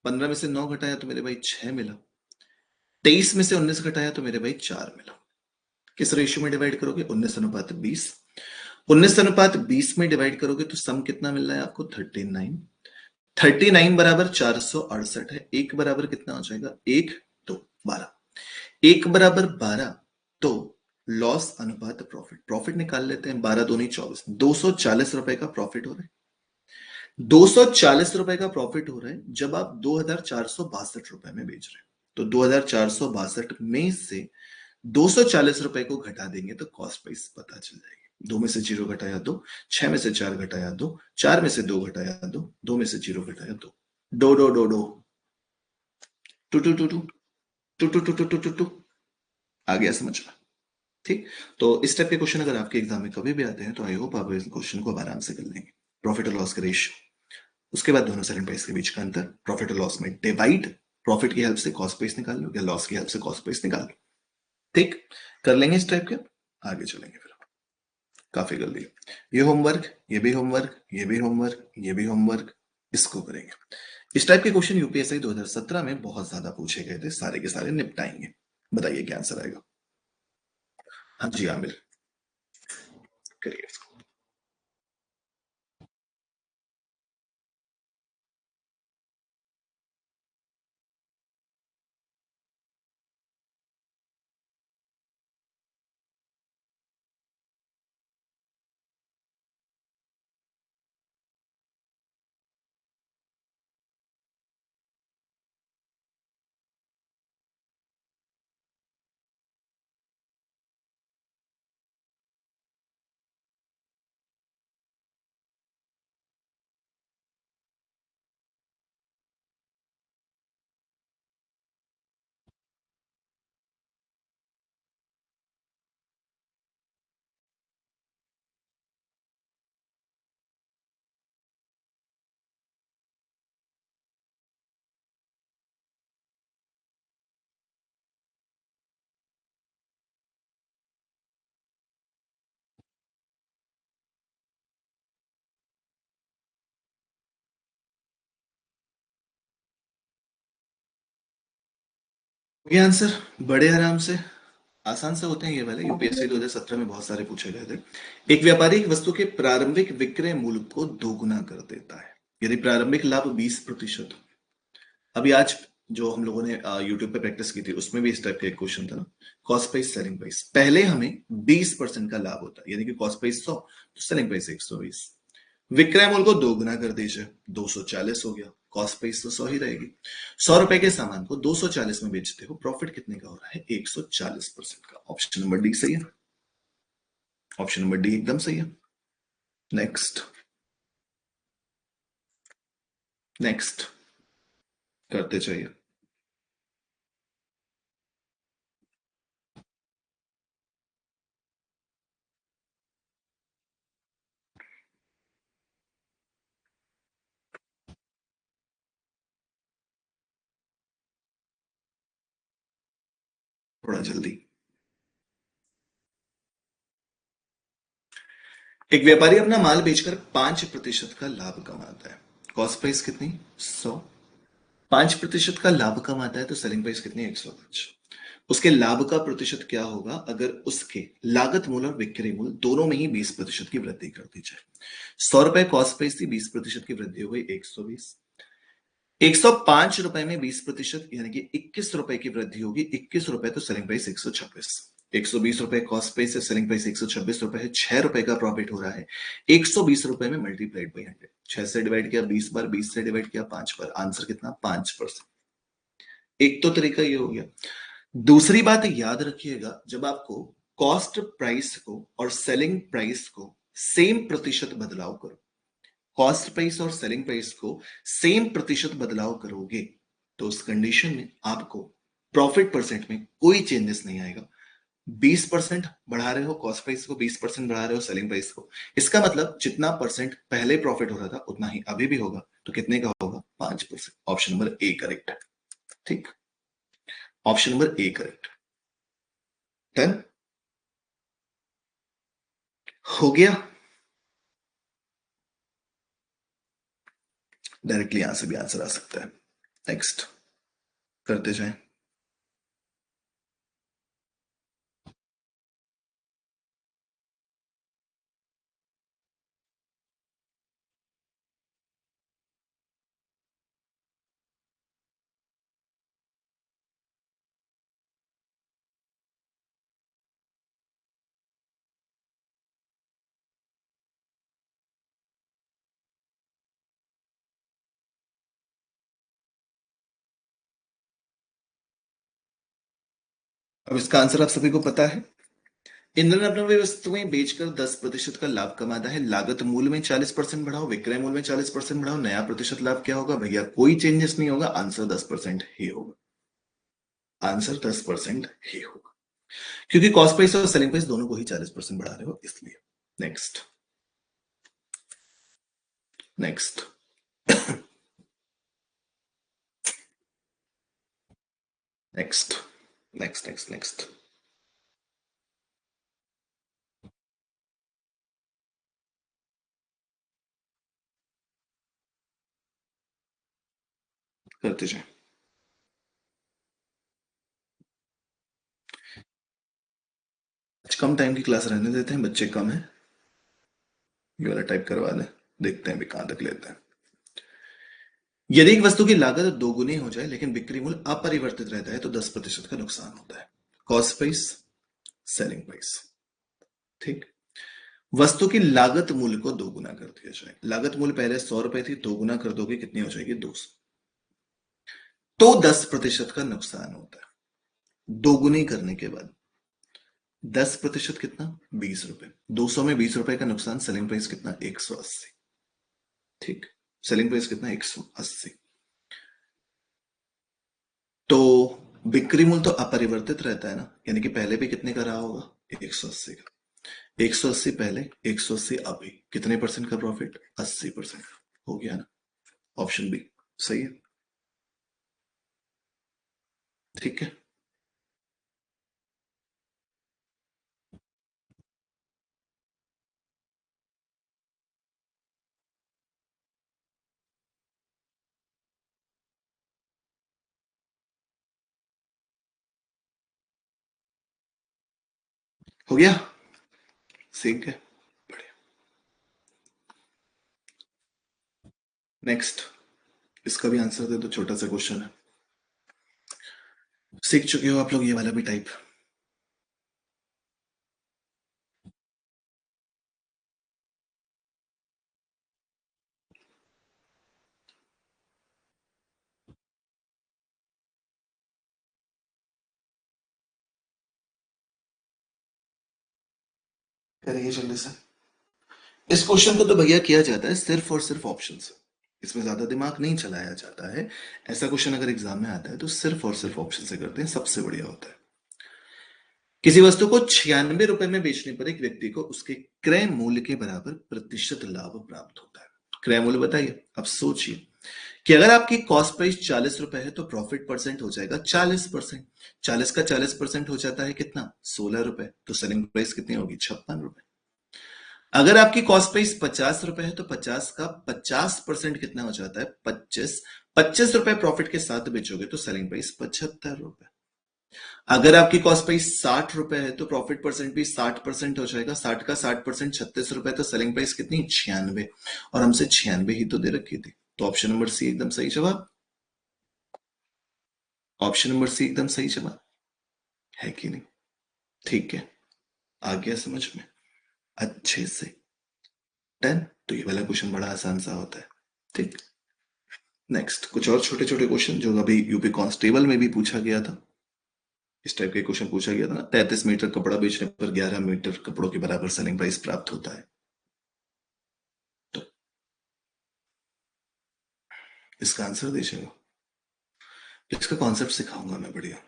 15 में से 9 घटाया तो मेरे भाई 6 मिला। 23 में से 19 घटाया तो मेरे भाई 4 मिला। किस रेशियो में डिवाइड करोगे? 19:20। 19:20 में डिवाइड करोगे तो सम कितना मिल रहा है आपको? 39। 39 बराबर 468 है। एक बराबर कितना हो जाएगा? 1 2 12। 1 बराबर 12, तो लॉस अनुपात प्रॉफिट, प्रॉफिट निकाल लेते हैं। 12 दूनी 24, 240 रुपए का प्रॉफिट हो रहा है। 240 रुपए का प्रॉफिट हो रहा है जब आप 2462 रुपए में बेच रहे हैं। तो 2462 में से 240 रुपए को घटा देंगे तो कॉस्ट प्राइस पता चल जाएगी। 2 में से 0 घटाया 2, 6 में से 4 घटाया 2, 4 में से 2 घटाया 2, 2 में से 0 घटाया 2, डो डो डो डो, two two two two two two two two two two two. आ गया समझ में? ठीक। तो इस टाइप के क्वेश्चन अगर आपके एग्जाम में कभी भी आते हैं तो आई होप आप इस क्वेश्चन को आराम से कर लेंगे। प्रॉफिट और लॉस का रेशियो, उसके बाद दोनों सेलिंग प्राइस के बीच का अंतर, प्रॉफिट और लॉस में डिवाइड, प्रॉफिट की हेल्प से कॉस्ट प्राइस निकाल लो या लॉस की हेल्प से कॉस्ट प्राइस निकाल लो। ठीक। कर लेंगे इस टाइप के, आगे चलेंगे फिर। काफी कर लिया। ये होमवर्क, ये भी होमवर्क, ये भी होमवर्क, ये भी होमवर्क, इसको करेंगे। इस टाइप के क्वेश्चन यूपीएससी 2017 में बहुत ज्यादा पूछे गए थे, सारे के सारे निपटाएंगे। बताइए क्या आंसर आएगा? हाँ जी आमिर। करिए इसको। ये आंसर बड़े आराम से आसान से होते हैं ये वाले, यूपीएससी 2017 में बहुत सारे पूछे गए थे। एक व्यापारी एक वस्तु के प्रारंभिक विक्रय मूल्य को दोगुना कर देता है यदि प्रारंभिक लाभ 20%। अभी आज जो हम लोगों ने यूट्यूब पे प्रैक्टिस की थी उसमें भी इस टाइप का एक क्वेश्चन था ना, कॉस्ट प्राइस सेलिंग प्राइस। पहले हमें 20% का लाभ होता है, यानी कि कॉस्ट प्राइस 100 तो सेलिंग प्राइस 120। विक्रय मूल्य को दोगुना कर दीजिए, 240 हो गया, कॉस्ट प्राइस तो 100 ही रहेगी। 100 रुपए के सामान को 240 में बेचते हो, प्रॉफिट कितने का हो रहा है? 140% का। ऑप्शन नंबर डी सही है, ऑप्शन नंबर डी एकदम सही है। नेक्स्ट नेक्स्ट करते चाहिए। थोड़ा जल्दी। एक व्यापारी अपना माल बेचकर 5% का लाभ कमाता है। कॉस्ट प्राइस कितनी? 100। 5% का लाभ कमाता है तो सेलिंग प्राइस कितनी? 105। उसके लाभ का प्रतिशत क्या होगा अगर उसके लागत मूल्य और विक्रय मूल्य दोनों में ही 20% की वृद्धि कर दी जाए? 100 रुपए कॉस्ट प्राइस थी, 20% की वृद्धि हो गई 120। 105 रुपए में 20% यानी कि 21 रुपए की वृद्धि होगी। 21 रुपए तो सेलिंग प्राइस 126। 120 रुपए कॉस्ट प्राइस है, सेलिंग प्राइस 126 रुपए है, 6 रुपए का प्रॉफिट हो रहा है। 120 रुपए में मल्टीप्लाइड बाई 100, 6 से डिवाइड किया 20 बार, 20 से डिवाइड किया 5 बार, आंसर कितना? 5%। एक तो तरीका ये हो गया। दूसरी बात याद रखिएगा, जब आपको कॉस्ट प्राइस को और सेलिंग प्राइस को सेम प्रतिशत बदलाव करो, कॉस्ट प्राइस और सेलिंग प्राइस को सेम प्रतिशत बदलाव करोगे तो उस कंडीशन में आपको प्रॉफिट परसेंट में कोई चेंजेस नहीं आएगा। 20% बढ़ा रहे हो कॉस्ट प्राइस को, 20% बढ़ा रहे हो सेलिंग प्राइस को, इसका मतलब जितना परसेंट पहले प्रॉफिट हो रहा था उतना ही अभी भी होगा। तो कितने का होगा? 5%। ऑप्शन नंबर ए करेक्ट है। ठीक, option number A correct. Done हो गया। डायरेक्टली यहां से भी आंसर आ सकता है। नेक्स्ट करते जाएं। अब इसका आंसर आप सभी को पता है। इंद्र ने अपनी वस्तुएं बेचकर 10% का लाभ कमाता है। लागत मूल्य में 40% बढ़ाओ, विक्रय मूल्य में 40% बढ़ाओ, नया प्रतिशत लाभ क्या होगा? भैया कोई चेंजेस नहीं होगा, आंसर 10% ही होगा। आंसर 10% ही होगा, क्योंकि कॉस्ट प्राइस और सेलिंग प्राइस दोनों को ही 40% बढ़ा रहे हो इसलिए। Next next next next next next करते जाए। आज कम टाइम की क्लास रहने देते हैं, बच्चे कम है। ये वाला टाइप करवा दें, देखते हैं भी कहां तक लेते हैं। यदि एक वस्तु की लागत दोगुनी हो जाए लेकिन बिक्री मूल्य अपरिवर्तित रहता है तो 10% का नुकसान होता है। Cost price, selling price. ठीक। वस्तु की लागत मूल्य को दोगुना कर दिया जाए। लागत मूल्य पहले 100 रुपए थी, दोगुना कर दोगे कितनी हो जाएगी? 200। तो 10% का नुकसान होता है। दोगुनी करने के बाद 10% कितना? 20 रुपए। 200 में 20 रुपए का नुकसान, सेलिंग प्राइस कितना? 180। ठीक। सेलिंग प्राइस कितना? 180। तो बिक्री मूल्य तो अपरिवर्तित रहता है ना, यानी कि पहले भी कितने का रहा होगा? 180 का। 180 पहले, 180 अभी, कितने परसेंट का प्रॉफिट? 80%। हो गया ना? ऑप्शन बी सही है। ठीक है। हो गया? सीख गए? बढ़िया। नेक्स्ट, इसका भी आंसर दे दो, छोटा सा क्वेश्चन है। सीख चुके हो आप लोग ये वाला भी टाइप? करिए जल्दी से। इस क्वेश्चन को तो भैया किया जाता है सिर्फ और सिर्फ ऑप्शन से, इसमें ज्यादा दिमाग नहीं चलाया जाता है। ऐसा क्वेश्चन अगर एग्जाम में आता है तो सिर्फ और सिर्फ ऑप्शन से करते हैं, सबसे बढ़िया होता है। किसी वस्तु को 96 रुपए में बेचने पर एक व्यक्ति को उसके क्रय मूल्य के बराबर प्रतिशत लाभ प्राप्त होता है। क्रय मूल्य बताइए। अब सोचिए कि अगर आपकी कॉस्ट प्राइस 40 रुपए है तो प्रॉफिट परसेंट हो जाएगा 40%। 40 का 40% हो जाता है कितना? 16 रुपए। तो सेलिंग प्राइस कितनी होगी? 56 रुपए। अगर आपकी कॉस्ट प्राइस 50 रुपए है तो 50 का 50% कितना हो जाता है? 25। 25 रुपए प्रॉफिट के साथ बेचोगे तो सेलिंग प्राइस 75 रुपए। अगर आपकी कॉस्ट प्राइस 60 रुपए है तो प्रॉफिट परसेंट भी 60% हो जाएगा। 60 का 60% 36 रुपए, तो सेलिंग प्राइस कितनी? 96। और हमसे 96 ही तो दे रखी थी, तो ऑप्शन नंबर सी एकदम सही जवाब। ऑप्शन नंबर सी एकदम सही जवाब है कि नहीं? ठीक है, आ गया समझ में अच्छे से? डन। तो ये वाला क्वेश्चन बड़ा आसान सा होता है। ठीक। नेक्स्ट, कुछ और छोटे छोटे क्वेश्चन जो अभी यूपी कांस्टेबल में भी पूछा गया था। इस टाइप के क्वेश्चन पूछा गया था ना, 33 मीटर कपड़ा बेचने पर 11 मीटर कपड़ों के बराबर सेलिंग प्राइस प्राप्त होता है। तो इसका आंसर दीजिएगा। इसका कॉन्सेप्ट सिखाऊंगा मैं, बढ़िया।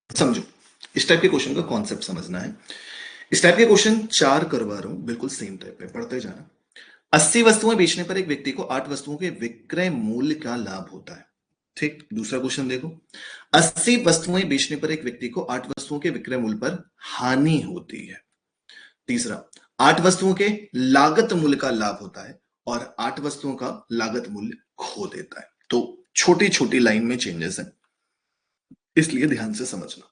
समझो, इस टाइप के क्वेश्चन का कॉन्सेप्ट समझना है। इस टाइप के क्वेश्चन 4 करवा रहा हूं, बिल्कुल सेम टाइप है, पढ़ते जाना। 80 वस्तुएं बेचने पर एक व्यक्ति को 8 वस्तुओं के विक्रय मूल्य का लाभ होता है। ठीक। दूसरा क्वेश्चन देखो। 80 वस्तुएं बेचने पर एक व्यक्ति को 8 वस्तुओं के विक्रय मूल्य पर हानि होती है। तीसरा, 8 वस्तुओं के लागत मूल्य का लाभ होता है और 8 वस्तुओं का लागत मूल्य खो देता है। तो छोटी छोटी लाइन में चेंजेस है, इसलिए ध्यान से समझना।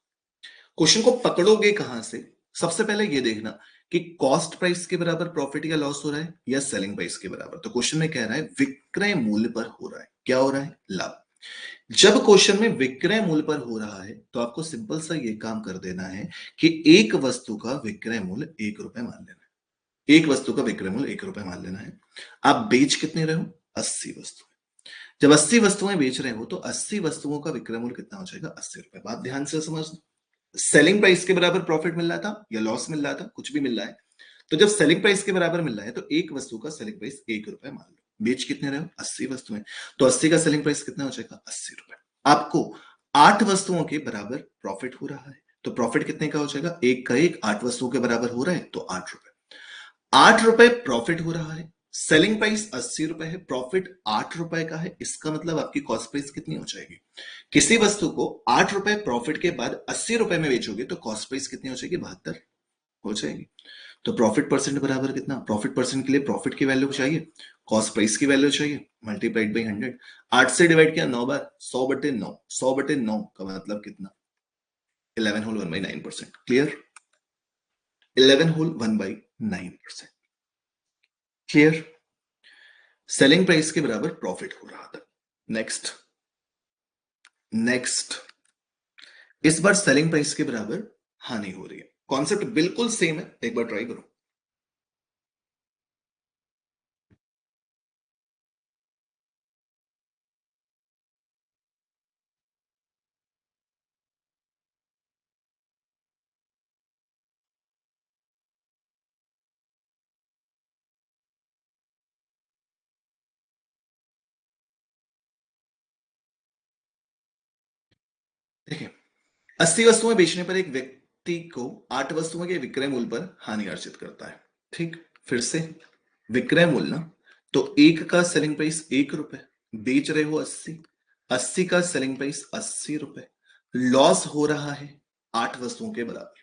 क्वेश्चन को पकड़ोगे कहां से? सबसे पहले ये देखना कि कॉस्ट प्राइस के बराबर प्रॉफिट या लॉस हो रहा है या सेलिंग प्राइस के बराबर। तो क्वेश्चन में कह रहा है विक्रय मूल्य पर हो रहा है। क्या हो रहा है? लाभ। जब क्वेश्चन में विक्रय मूल्य पर हो रहा है तो आपको सिंपल सा ये काम कर देना है कि एक वस्तु का विक्रय मूल्य 1 रुपए मान लेना है। एक वस्तु का विक्रय मूल्य 1 रुपए मान लेना है। आप बेच कितने रहे हो? 80 वस्तु। जब 80 वस्तुएं बेच रहे हो तो 80 वस्तुओं का विक्रय मूल्य कितना हो जाएगा? 80 रुपए। बात ध्यान से समझना। सेलिंग प्राइस के बराबर प्रॉफिट मिल रहा था या लॉस मिल रहा था, कुछ भी मिल रहा है। तो जब सेलिंग प्राइस के बराबर मिल रहा है तो एक वस्तु का सेलिंग प्राइस 1 रुपए मान लो। बेच कितने रहे हो? 80 वस्तुएं। तो 80 का सेलिंग प्राइस कितना हो जाएगा? 80 रुपए। आपको 8 वस्तुओं के बराबर प्रॉफिट हो रहा है, तो प्रॉफिट कितने का हो जाएगा? एक का एक, 8 वस्तुओं के बराबर हो रहा है तो 8 रुपए। ₹8 प्रॉफिट हो रहा है, सेलिंग प्राइस ₹80 है, प्रॉफिट ₹8 का है, इसका मतलब आपकी कॉस्ट प्राइस कितनी हो जाएगी? किसी वस्तु को ₹8 प्रॉफिट के बाद ₹80 में बेचोगे तो कॉस्ट प्राइस कितनी हो जाएगी? 72 हो जाएगी। तो प्रॉफिट परसेंट बराबर कितना? प्रॉफिट परसेंट के लिए प्रॉफिट की वैल्यू चाहिए, कॉस्ट प्राइस की वैल्यू चाहिए, मल्टीप्लाइड बाई 100। 8 से डिवाइड किया 9 बार, 100/9, 100/9 का मतलब कितना? 11 whole 1/9%। Clear? 11 whole 1/9%। Clear? Selling price के बराबर प्रॉफिट हो रहा था। नेक्स्ट नेक्स्ट इस बार सेलिंग प्राइस के बराबर हानि हो रही है। कॉन्सेप्ट बिल्कुल सेम है, एक बार ट्राई करो। देखिए, 80 वस्तुएं बेचने पर एक व्यक्ति को 8 वस्तुओं के विक्रय मूल्य पर हानि अर्जित करता है। ठीक, फिर से विक्रय मूल्य ना, तो एक का सेलिंग प्राइस ₹1, बेच रहे हो 80, 80 का सेलिंग प्राइस ₹80, लॉस हो रहा है 8 वस्तुओं के बराबर,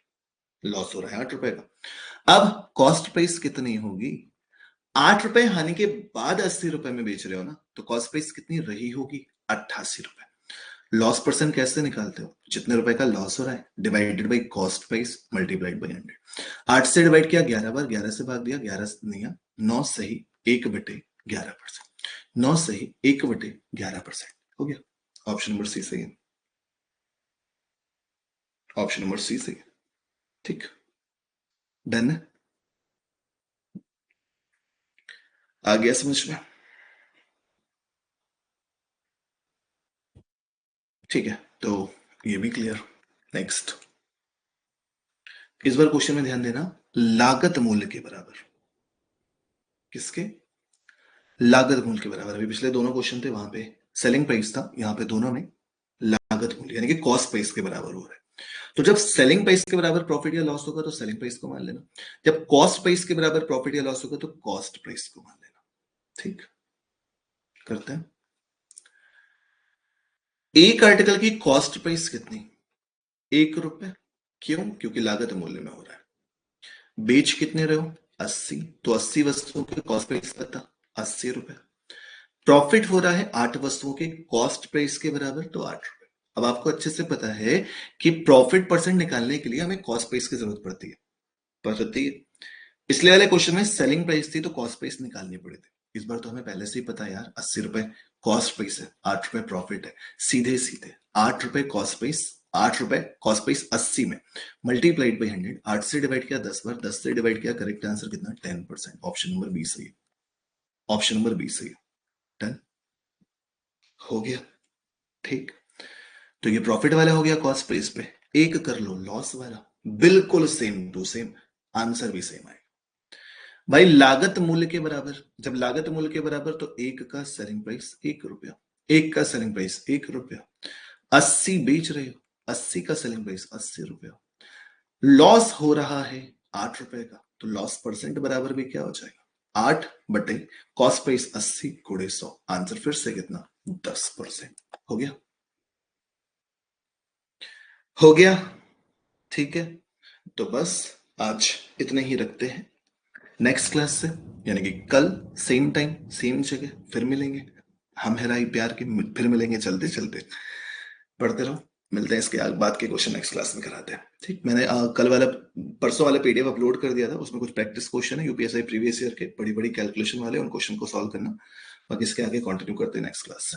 लॉस हो रहा है ₹8 का। अब कॉस्ट प्राइस कितनी होगी? ₹8 हानि के बाद ₹80 में बेच रहे हो ना, तो कॉस्ट प्राइस कितनी रही होगी? ₹88। लॉस परसेंट कैसे निकालते हो? जितने रुपए का लॉस हो रहा है divided by cost price multiplied by 100। 8 से डिवाइड किया 11 बार, 11 से भाग दिया, 11 नहीं, 9 सही 1/11%, 9 सही 1/11% हो गया। ऑप्शन नंबर सी सही है, ऑप्शन नंबर सी सही है। ठीक, डन है, आ गया समझ में? ठीक है, तो ये भी क्लियर। नेक्स्ट, इस बार क्वेश्चन में ध्यान देना, लागत मूल्य के बराबर। किसके? लागत मूल्य के बराबर। अभी पिछले दोनों क्वेश्चन थे, वहां पे सेलिंग प्राइस था, यहाँ पे दोनों में लागत मूल्य यानी कि कॉस्ट प्राइस के बराबर हो रहा है। तो जब सेलिंग प्राइस के बराबर प्रॉफिट या लॉस होगा तो सेलिंग प्राइस को मान लेना, जब कॉस्ट प्राइस के बराबर प्रॉफिट या लॉस होगा तो कॉस्ट प्राइस को मान लेना। ठीक, करते हैं। एक आर्टिकल की कॉस्ट प्राइस कितनी? ₹1। क्यों? क्योंकि लागत मूल्य में हो रहा है। बेच कितने रहे हो? 80, तो 80 वस्तुओं की कॉस्ट प्राइस पता, ₹80। प्रॉफिट हो रहा है 8 वस्तुओं के कॉस्ट प्राइस के बराबर, तो ₹8। अब आपको अच्छे से पता है कि प्रॉफिट परसेंट निकालने के लिए हमें कॉस्ट प्राइस की जरूरत पड़ती है। पिछले वाले क्वेश्चन में सेलिंग प्राइस थी तो कॉस्ट प्राइस निकालनी पड़ी थी। इस बार तो हमें पहले से ही पता है यार, ₹80 कॉस्ट प्राइस है, ₹8 प्रॉफिट है। सीधे सीधे ₹8 कॉस्ट प्राइस, ₹8 कॉस्ट प्राइस 80 में मल्टीप्लाइड बाई 100, 8 से डिवाइड किया 10 बार, 10 से डिवाइड किया, करेक्ट आंसर कितना? 10%। ऑप्शन नंबर बी सही है, ऑप्शन नंबर बी सही है। डन हो गया। ठीक, तो ये प्रॉफिट वाला हो गया कॉस्ट प्राइस पे। एक कर लो लॉस वाला, बिल्कुल सेम टू सेम, आंसर भी सेम आएगा। भाई लागत मूल्य के बराबर, जब लागत मूल्य के बराबर तो एक का सेलिंग प्राइस ₹1, एक का सेलिंग प्राइस ₹1, 80 बेच रहे हो, 80 का सेलिंग प्राइस ₹80, लॉस हो रहा है ₹8 का, तो लॉस परसेंट बराबर भी क्या हो जाएगा? 8/, कॉस्ट प्राइस 80 गुणे 100, आंसर फिर से कितना? 10%। हो गया, हो गया। ठीक है, तो बस आज इतने ही रखते हैं। नेक्स्ट क्लास से यानी कि कल सेम टाइम सेम जगह फिर मिलेंगे। हम हेराई प्यार की फिर मिलेंगे, चलते चलते पढ़ते रहो। मिलते हैं, इसके बाद के क्वेश्चन नेक्स्ट क्लास में कराते हैं। ठीक, मैंने कल वाला परसों वाला पीडीएफ अपलोड कर दिया था, उसमें कुछ प्रैक्टिस क्वेश्चन है यूपीएससी प्रीवियस ईयर के, बड़ी बड़ी कैलकुलेशन वाले, उन क्वेश्चन को सॉल्व करना। बाकी इसके आगे कंटिन्यू करते हैं नेक्स्ट क्लास से।